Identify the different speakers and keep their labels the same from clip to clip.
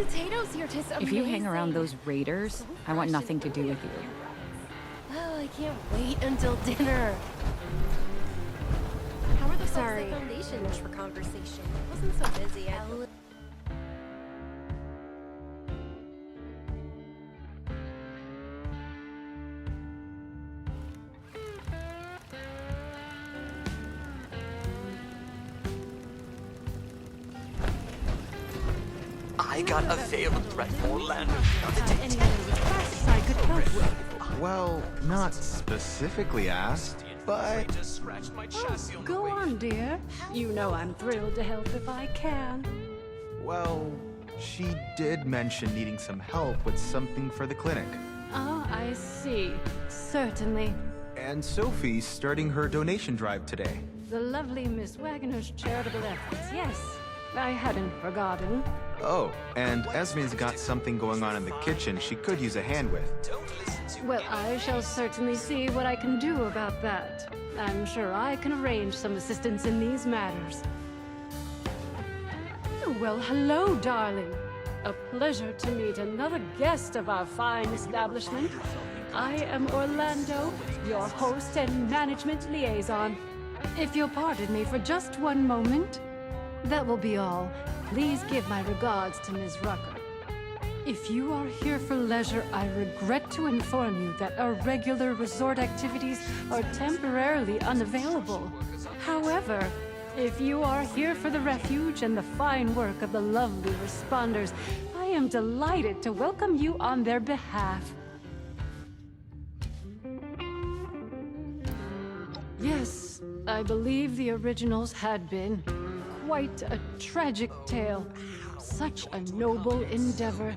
Speaker 1: potatoes here taste amazing.
Speaker 2: If you hang around those raiders, I want nothing to do with you.
Speaker 1: Oh, I can't wait until dinner. How are the folks at Foundation much for conversation? Wasn't so busy.
Speaker 3: I got a veiled threat from Orlando the other day.
Speaker 4: Any requests I could help with?
Speaker 5: Well, not specifically asked, but...
Speaker 4: Oh, go on, dear. You know I'm thrilled to help if I can.
Speaker 5: Well, she did mention needing some help with something for the clinic.
Speaker 4: Ah, I see. Certainly.
Speaker 5: And Sophie's starting her donation drive today.
Speaker 4: The lovely Miss Wagner's charitable efforts, yes. I hadn't forgotten.
Speaker 5: Oh, and Esme's got something going on in the kitchen she could use a hand with.
Speaker 4: Well, I shall certainly see what I can do about that. I'm sure I can arrange some assistance in these matters. Well, hello, darling. A pleasure to meet another guest of our fine establishment. I am Orlando, your host and management liaison. If you'll pardon me for just one moment, that will be all. Please give my regards to Ms. Rucker. If you are here for leisure, I regret to inform you that our regular resort activities are temporarily unavailable. However, if you are here for the refuge and the fine work of the lovely responders, I am delighted to welcome you on their behalf. Yes, I believe the originals had been. Quite a tragic tale. Such a noble endeavor.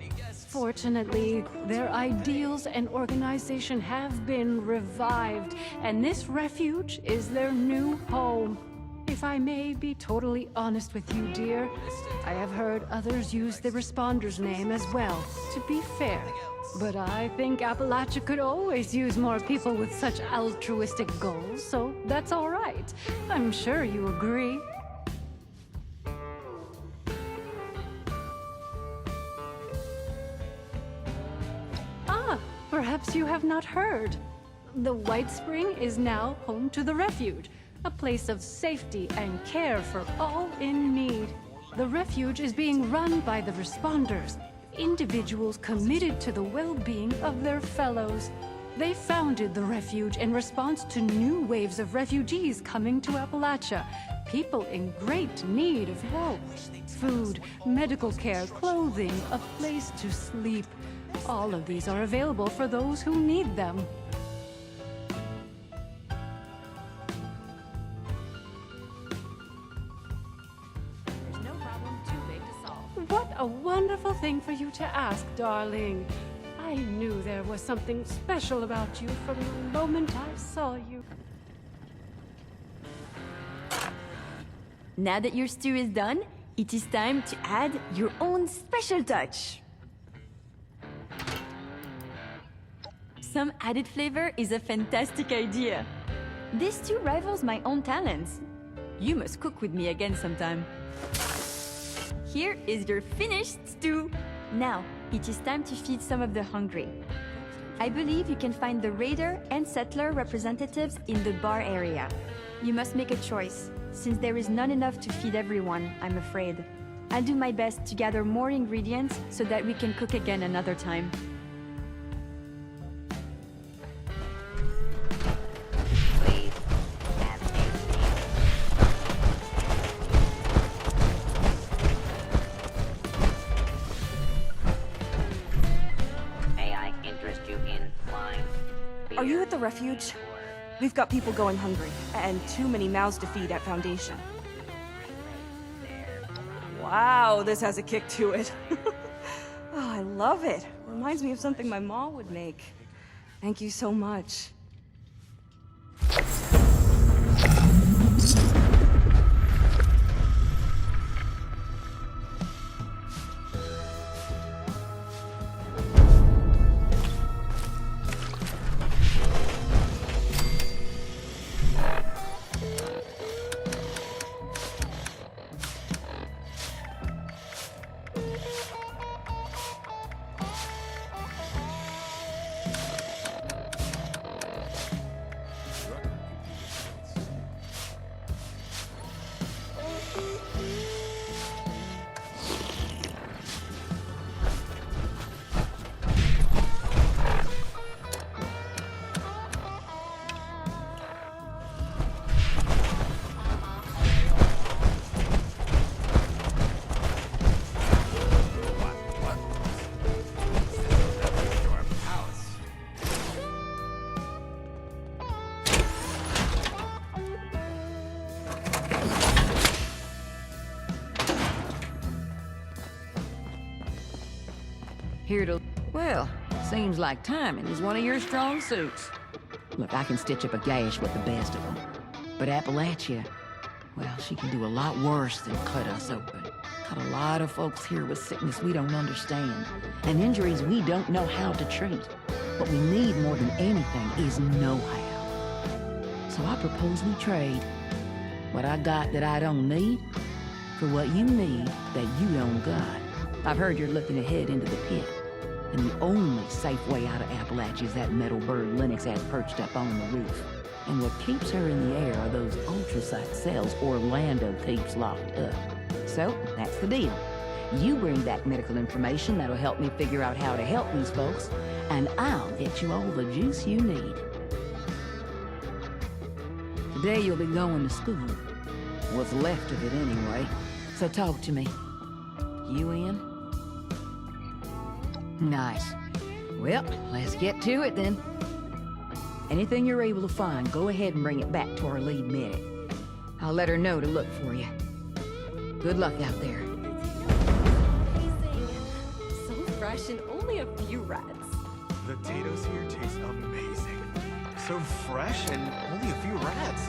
Speaker 4: Fortunately, their ideals and organization have been revived, and this refuge is their new home. If I may be totally honest with you, dear, I have heard others use the Responder's name as well, to be fair. But I think Appalachia could always use more people with such altruistic goals, so that's all right. I'm sure you agree. Perhaps you have not heard. The White Spring is now home to the refuge, a place of safety and care for all in need. The refuge is being run by the Responders, individuals committed to the well-being of their fellows. They founded the refuge in response to new waves of refugees coming to Appalachia, people in great need of help. Food, medical care, clothing, a place to sleep. All of these are available for those who need them.
Speaker 1: There's no problem too big to solve.
Speaker 4: What a wonderful thing for you to ask, darling. I knew there was something special about you from the moment I saw you.
Speaker 6: Now that your stew is done, it is time to add your own special touch. Some added flavor is a fantastic idea. This stew rivals my own talents. You must cook with me again sometime. Here is your finished stew. Now, it is time to feed some of the hungry. I believe you can find the raider and settler representatives in the bar area. You must make a choice, since there is not enough to feed everyone, I'm afraid. I'll do my best to gather more ingredients so that we can cook again another time.
Speaker 7: Are you at the refuge? We've got people going hungry, and too many mouths to feed at Foundation. Wow, this has a kick to it. Oh, I love it. Reminds me of something my mom would make. Thank you so much.
Speaker 2: Here to...
Speaker 8: Well, seems like timing is one of your strong suits. Look, I can stitch up a gash with the best of them. But Appalachia, well, she can do a lot worse than cut us open. Got a lot of folks here with sickness we don't understand, and injuries we don't know how to treat. What we need more than anything is know-how. So I propose we trade what I got that I don't need for what you need that you don't got. I've heard you're looking ahead into the pit, and the only safe way out of Appalachia is that metal bird Lennox has perched up on the roof. And what keeps her in the air are those ultrasonic cells Orlando keeps locked up. So, that's the deal. You bring back medical information that'll help me figure out how to help these folks, and I'll get you all the juice you need. Today you'll be going to school. What's left of it anyway. So talk to me. You in? Nice. Well, let's get to it then. Anything you're able to find, go ahead and bring it back to our lead medic. I'll let her know to look for you. Good luck out there.
Speaker 1: Amazing. So fresh and only a few rats.
Speaker 5: The potatoes here taste amazing. So fresh and only a few rats.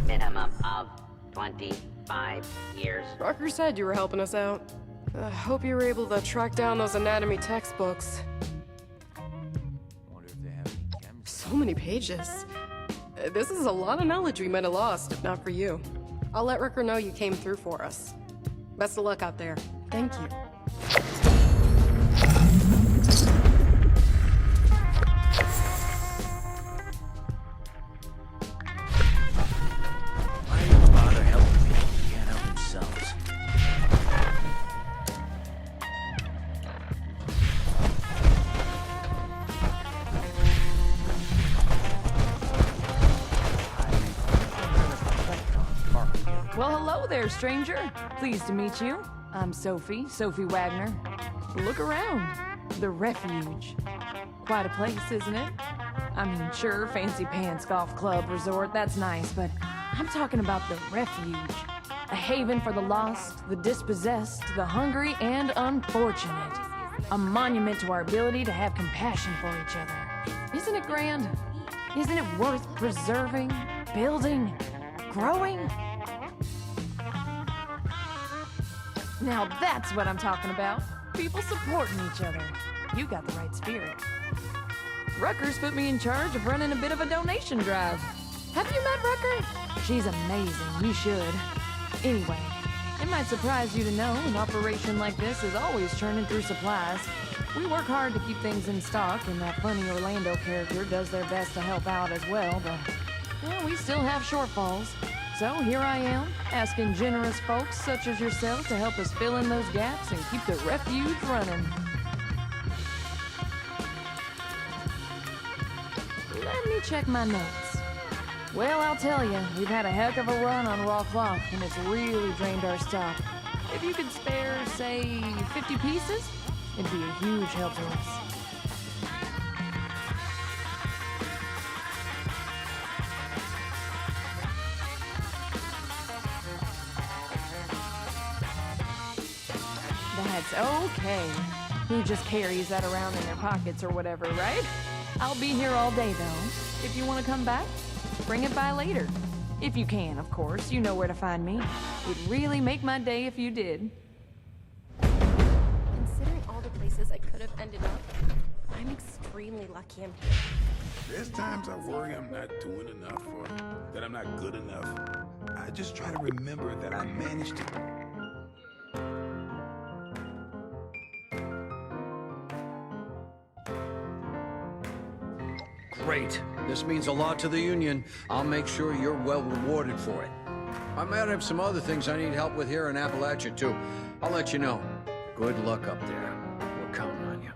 Speaker 9: minimum of 25 years.
Speaker 10: Rucker said you were helping us out. I hope you were able to track down those anatomy textbooks.
Speaker 5: Wonder if they have any chemistry.
Speaker 10: So many pages. This is a lot of knowledge we might have lost if not for you. I'll let Rucker know you came through for us. Best of luck out there. Thank you.
Speaker 3: Why do you bother helping people who can't help themselves?
Speaker 8: Well, hello there, stranger. Pleased to meet you. I'm Sophie Wagner. Look around. The Refuge. Quite a place, isn't it? I mean, sure, fancy pants, golf club, resort, that's nice, but I'm talking about the Refuge. A haven for the lost, the dispossessed, the hungry, and unfortunate. A monument to our ability to have compassion for each other. Isn't it grand? Isn't it worth preserving, building, growing? Now that's what I'm talking about. People supporting each other. You got the right spirit. Rucker's put me in charge of running a bit of a donation drive. Have you met Rucker? She's amazing. You should. Anyway, it might surprise you to know an operation like this is always churning through supplies. We work hard to keep things in stock, and that funny Orlando character does their best to help out as well, but well, we still have shortfalls. So here I am, asking generous folks such as yourself to help us fill in those gaps and keep the refuge running. Let me check my notes. Well, I'll tell you, we've had a heck of a run on raw cloth, and it's really drained our stock. If you could spare, say, 50 pieces, it'd be a huge help to us. That's okay. Who just carries that around in their pockets or whatever, right? I'll be here all day, though. If you want to come back, bring it by later. If you can, of course. You know where to find me. It'd really make my day if you did.
Speaker 1: Considering all the places I could have ended up, I'm extremely lucky I'm here.
Speaker 11: There's times I worry I'm not doing enough or that I'm not good enough. I just try to remember that I managed to...
Speaker 12: Great. This means a lot to the Union. I'll make sure you're well rewarded for it. I might have some other things I need help with here in Appalachia, too. I'll let you know. Good luck up there. We're counting on you.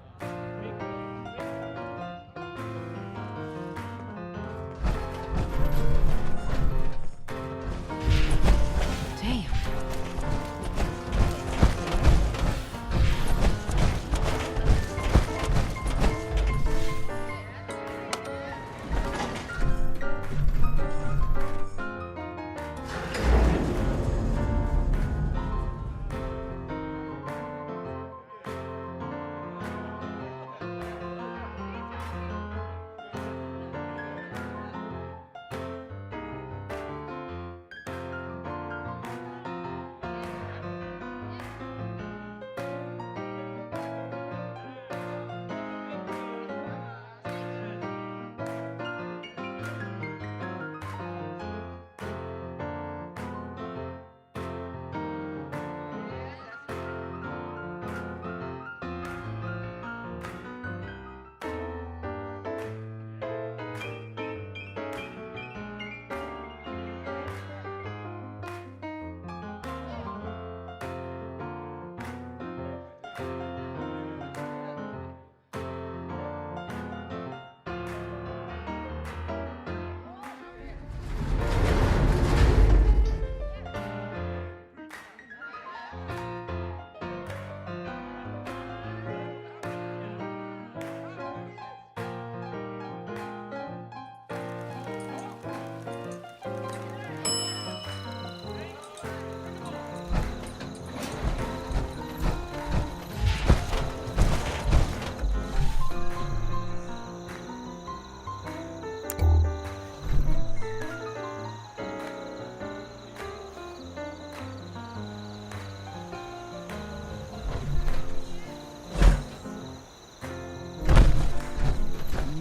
Speaker 8: Damn.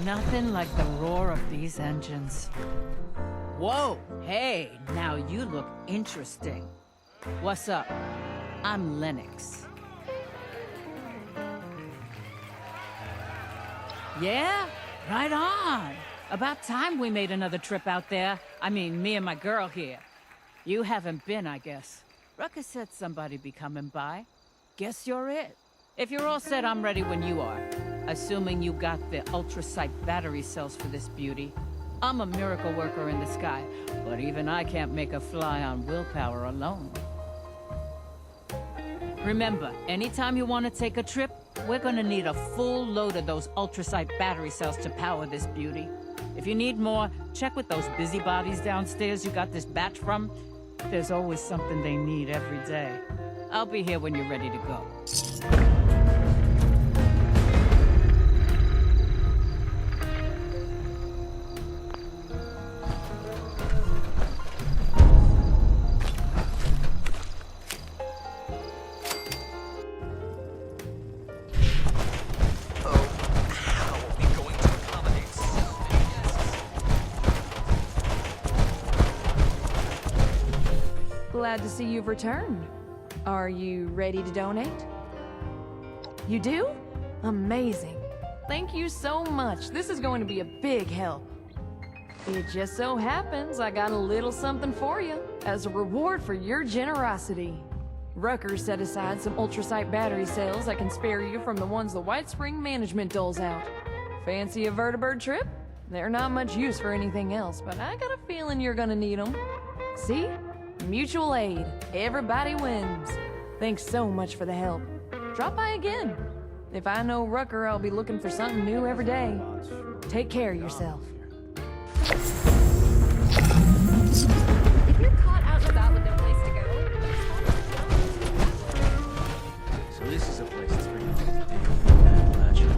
Speaker 13: Nothing like the roar of these engines. Whoa, hey, now you look interesting. What's up? I'm Lennox. Yeah? Right on. About time we made another trip out there. I mean, me and my girl here. You haven't been, I guess. Rucka said somebody'd be coming by. Guess you're it. If you're all set, I'm ready when you are. Assuming you got the ultrasight battery cells for this beauty. I'm a miracle worker in the sky, but even I can't make a fly on willpower alone. Remember, anytime you want to take a trip, we're gonna need a full load of those ultrasight battery cells to power this beauty. If you need more, check with those busybodies downstairs you got this batch from. There's always something they need every day. I'll be here when you're ready to go.
Speaker 14: glad to see you've returned. Are you ready to donate? You do? Amazing. Thank you so much. This is going to be a big help. It just so happens I got a little something for you as a reward for your generosity. Rucker set aside some ultrasight battery cells that can spare you from the ones the White Spring management doles out. Fancy a vertibird trip? They're not much use for anything else, but I got a feeling you're gonna need them. See? Mutual aid. Everybody wins. Thanks so much for the help. Drop by again. If I know Rucker, I'll be looking for something new every day. Take care of yourself.
Speaker 1: If you're caught out and about with no place to go,
Speaker 15: So this is a place that's pretty easy to do. Appalachia.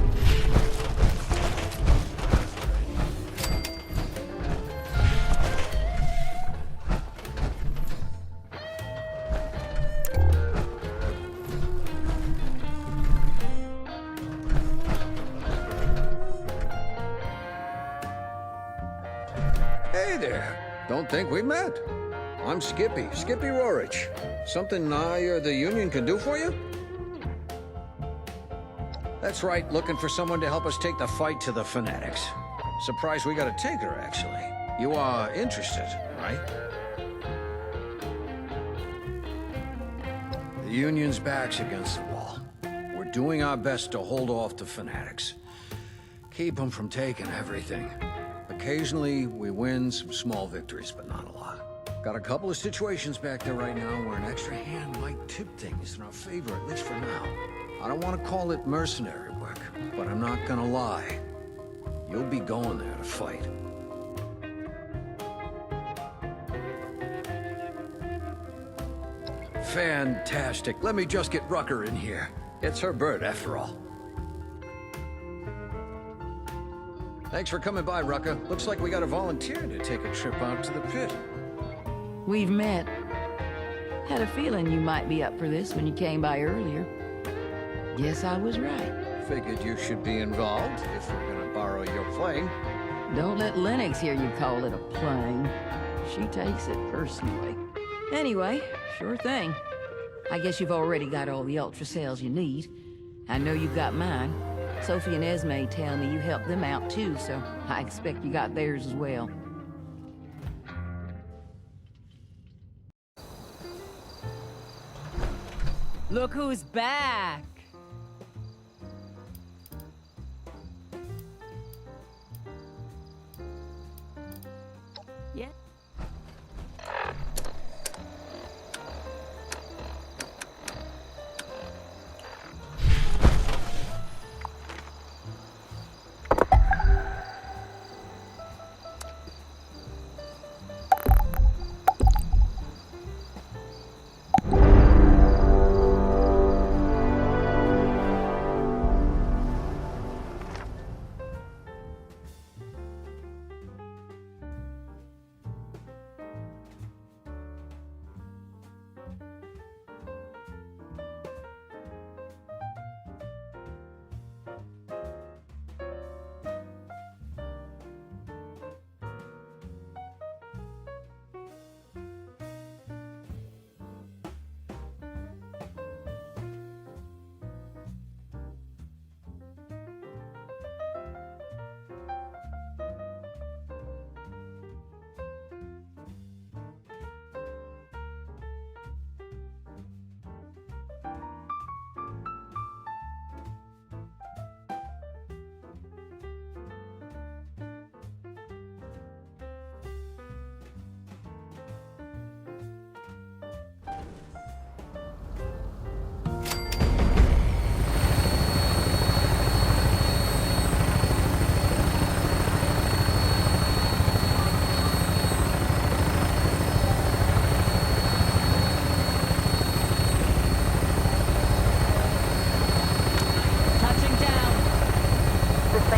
Speaker 12: Hey there. Don't think we met. I'm Skippy Rorich. Something I or the Union can do for you? That's right, looking for someone to help us take the fight to the Fanatics. Surprised we got a taker, actually. You are interested, right? The Union's back's against the wall. We're doing our best to hold off the Fanatics. Keep them from taking everything. Occasionally, we win some small victories, but not a lot. Got a couple of situations back there right now where an extra hand might tip things in our favor, at least for now. I don't want to call it mercenary work, but I'm not gonna lie. You'll be going there to fight. Fantastic. Let me just get Rucker in here. It's her bird, after all. Thanks for coming by, Rucker. Looks like we got a volunteer to take a trip out to the pit.
Speaker 8: We've met. Had a feeling you might be up for this when you came by earlier. Guess I was right.
Speaker 12: Figured you should be involved if we're gonna borrow your plane.
Speaker 8: Don't let Lennox hear you call it a plane. She takes it personally. Anyway, sure thing. I guess you've already got all the ultra cells you need. I know you've got mine. Sophie and Esme tell me you helped them out too, so I expect you got theirs as well.
Speaker 13: Look who's back! Yeah.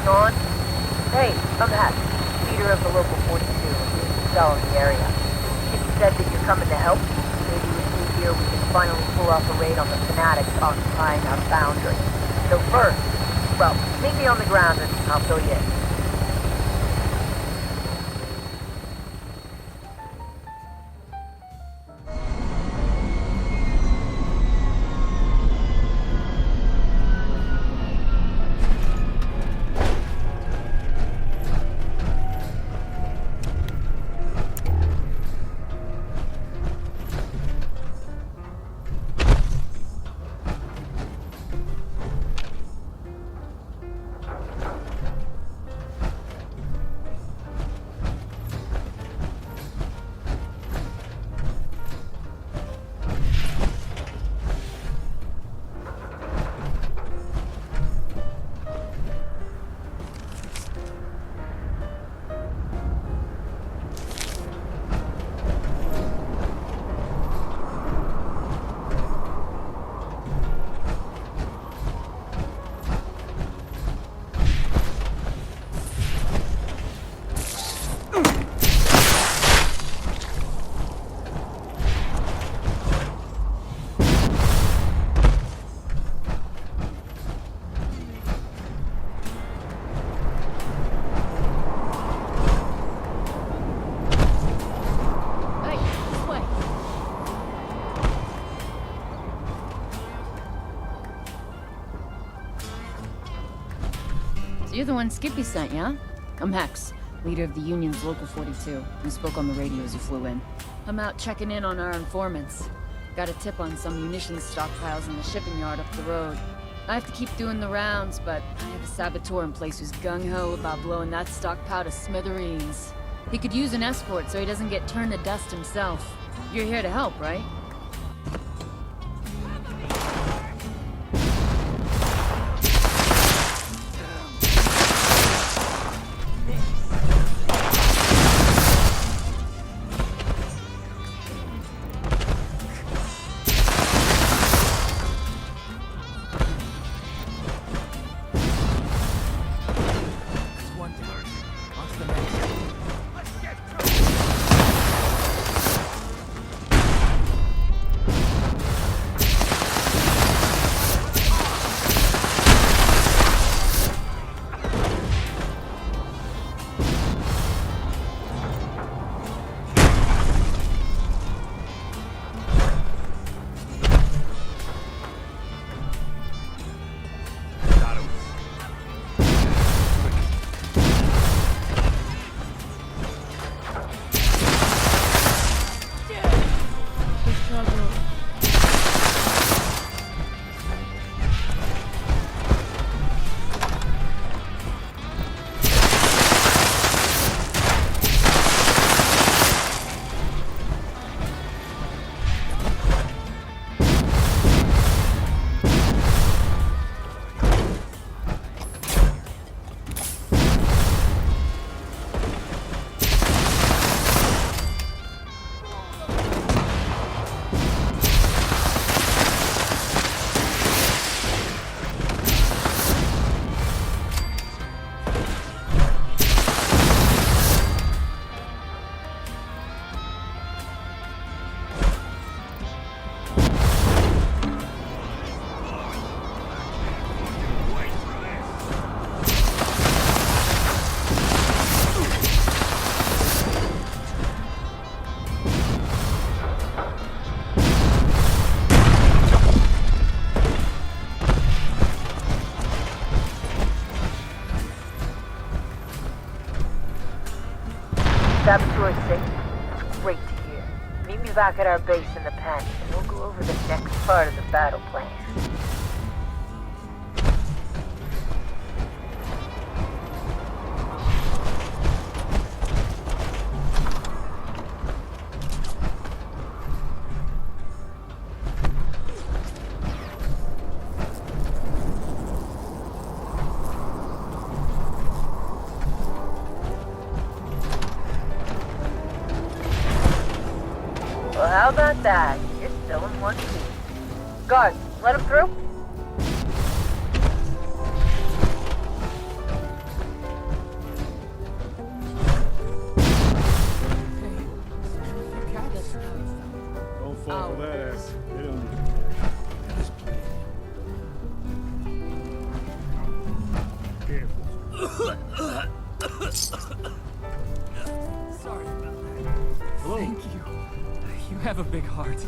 Speaker 16: On? Hey, I'm Hat, leader of the local 42, and cell in the area. If you said that you're coming to help, maybe with you here we can finally pull off a raid on the Fanatics occupying our boundary. So first, well, meet me on the ground and I'll fill you in.
Speaker 2: You're the one Skippy sent, yeah? I'm Hex, leader of the Union's Local 42. We spoke on the radio as you flew in. I'm out checking in on our informants. Got a tip on some munitions stockpiles in the shipping yard up the road. I have to keep doing the rounds, but I have a saboteur in place who's gung-ho about blowing that stockpile to smithereens. He could use an escort so he doesn't get turned to dust himself. You're here to help, right?
Speaker 16: Saboteur safe. That's great to hear. Meet me back at our base in the pen, and we'll go over the next part of the battle plan. Well, how about that? You're still in one piece. Guards, let him through?
Speaker 17: Don't fall for that ass. They don't
Speaker 18: Sorry about that. Hello. Thank you. You have a big heart.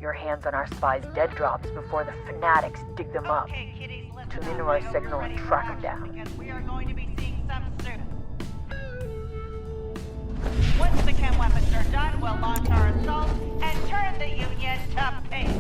Speaker 16: your hands on our spies' dead drops before the fanatics dig them up. Tune into our signal and track them down.
Speaker 19: We are going to be seeing some soon. Once the chem weapons are done, we'll launch our assault and turn the Union to paste.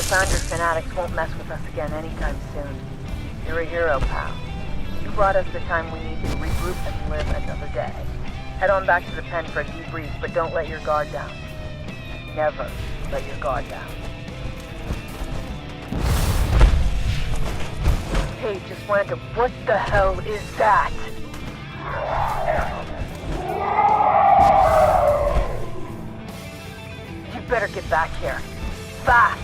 Speaker 16: Founders fanatics won't mess with us again anytime soon. You're a hero, pal. You brought us the time we need to regroup and live another day. Head on back to the pen for a debrief, but don't let your guard down. Never let your guard down. Hey, just wanted to... What the hell is that? You better get back here. Fast!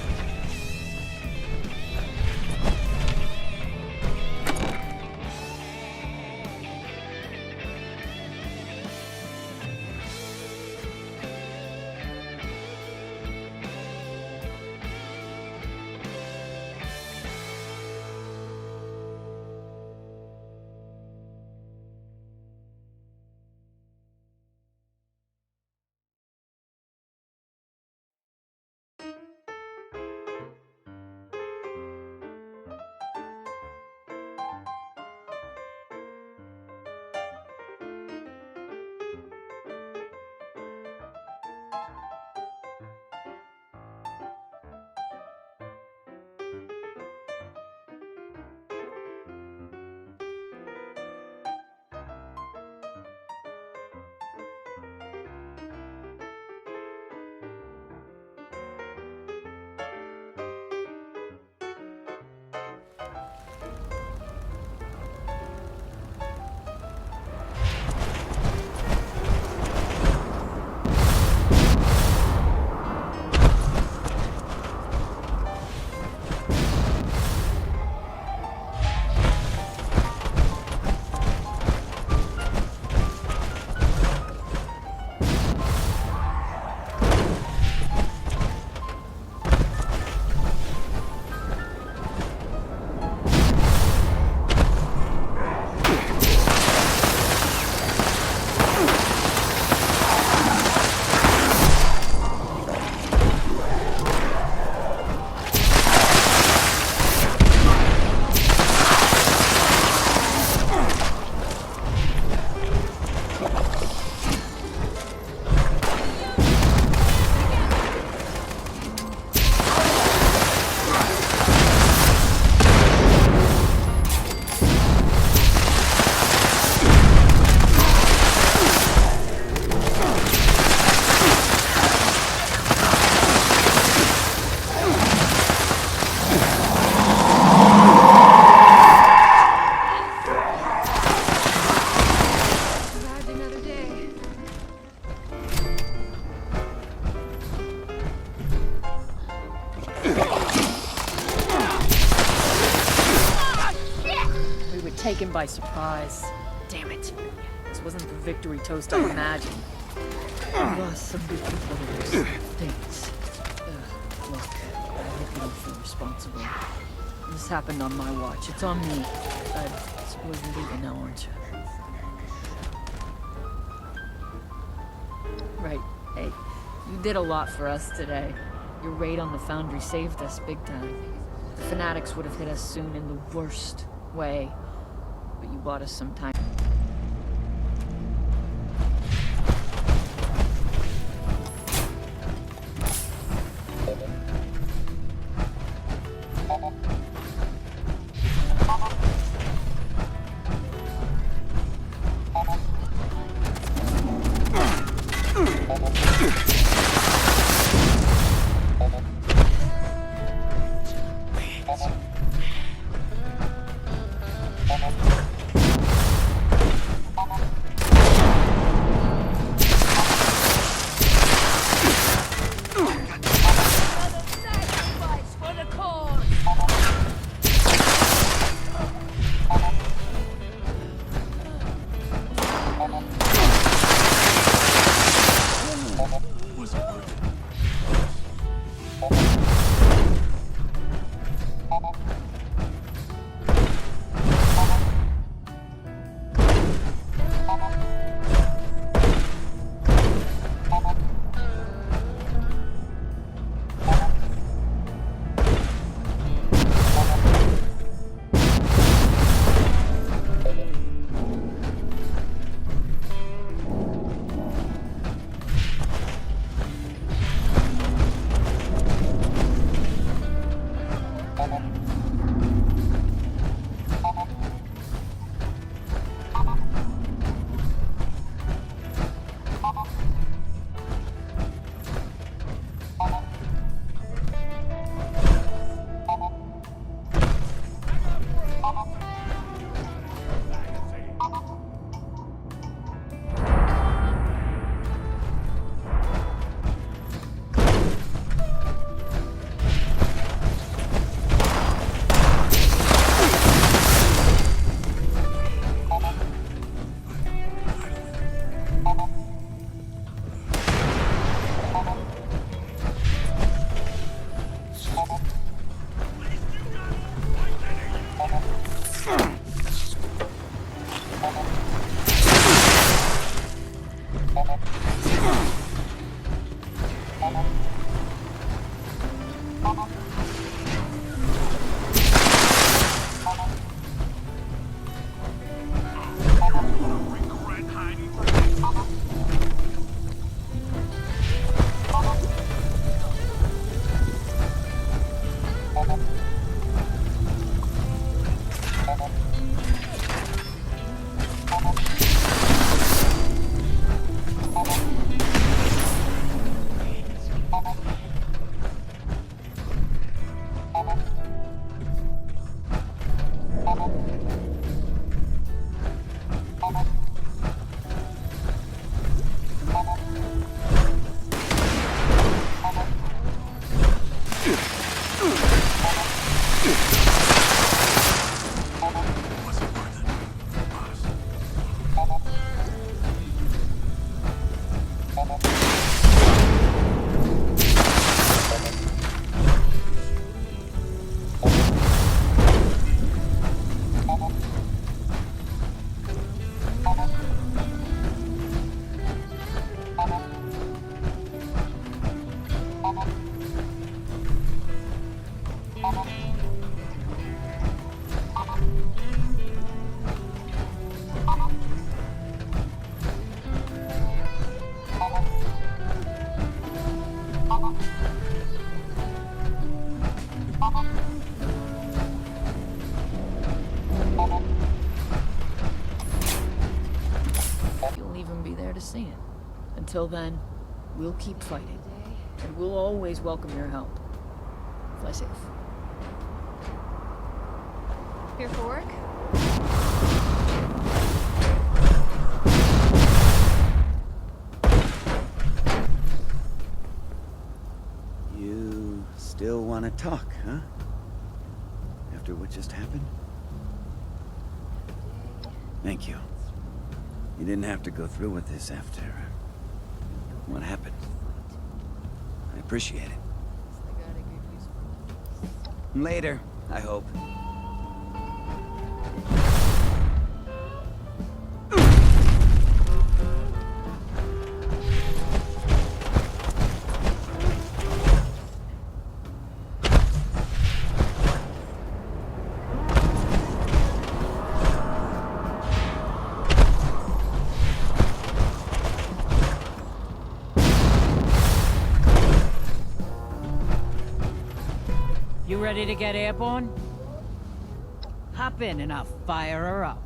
Speaker 2: taken by surprise. Damn it. This wasn't the victory toast I imagined. We lost some good competitors. Things. Look, I hope you don't feel responsible. This happened on my watch. It's on me. I suppose you're leaving now, aren't you? Right. Hey, you did a lot for us today. Your raid on the Foundry saved us big time. The fanatics would have hit us soon in the worst way. But you bought us some time. See it. Until then, we'll keep fighting, and we'll always welcome your help. Fly safe.
Speaker 1: Here for work?
Speaker 20: You still want to talk, huh? After what just happened? Thank you. You didn't have to go through with this after what happened. I appreciate it. Later, I hope.
Speaker 13: You ready to get airborne? Hop in and I'll fire her up.